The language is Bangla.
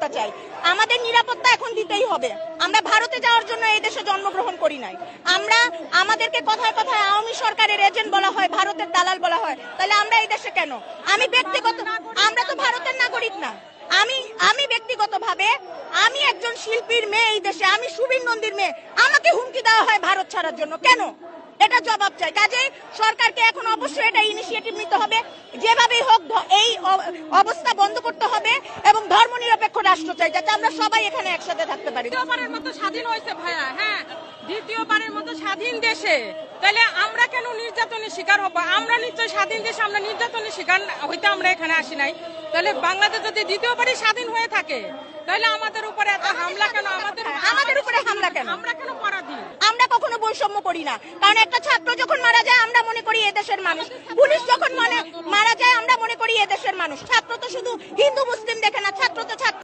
নিরাপত্তা চাই। আমাদের নিরাপত্তা এখন দিতেই হবে। আমরা ভারতে যাওয়ার জন্য এই দেশে জন্মগ্রহণ করি নাই। আমাদেরকে কথায় কথায় আওয়ামী সরকারের এজেন্ট বলা হয়, ভারতের দালাল বলা হয়। তাহলে আমরা এই দেশে কেন? আমরা তো ভারতের নাগরিক না। আমি ব্যক্তিগতভাবে আমি একজন শিল্পীর মেয়ে এই দেশে, আমি সুবীর নন্দীর মেয়ে, আমাকে হুমকি দেওয়া হয় ভারত ছাড়ার জন্য কেন? এটা জবাব চাই। কাজেই সরকারকে এখন অবশ্যই এটা ইনিশিয়েটিভ নিতে হবে, যেভাবেই হোক এই অবস্থা বন্ধ করতে হবে এবং ধর্মনিরপেক্ষ রাষ্ট্র চাই, যাতে আমরা সবাই এখানে একসাথে থাকতে পারি। দ্বিতীয়বারের মতো স্বাধীন হয়েছে ভাইয়া, হ্যাঁ, দ্বিতীয়বারের মতো স্বাধীন দেশে তাহলে আমরা কেন নির্যাতনের শিকার হবো? আমরা নিশ্চয় স্বাধীন দেশে আমরা নির্যাতনের শিকার হইতে আমরা এখানে আসি নাই। তাহলে বাংলাদেশ যদি দ্বিতীয়বারই স্বাধীন হয়ে থাকে তাহলে আমাদের উপরে এত হামলা কেন? আমাদের উপরে হামলা কেন? আমরা কেন পরাধীন? আমরা কখনো বৈষম্য করি না, কারণ একটা ছাত্র যখন মারা যায় আমরা মনে করি এদেশের মানুষ, পুলিশ যখন মারা যায় আমরা মনে করি এদেশের মানুষ। ছাত্র তো শুধু হিন্দু মুসলিম দেখে না, ছাত্র তো ছাত্র।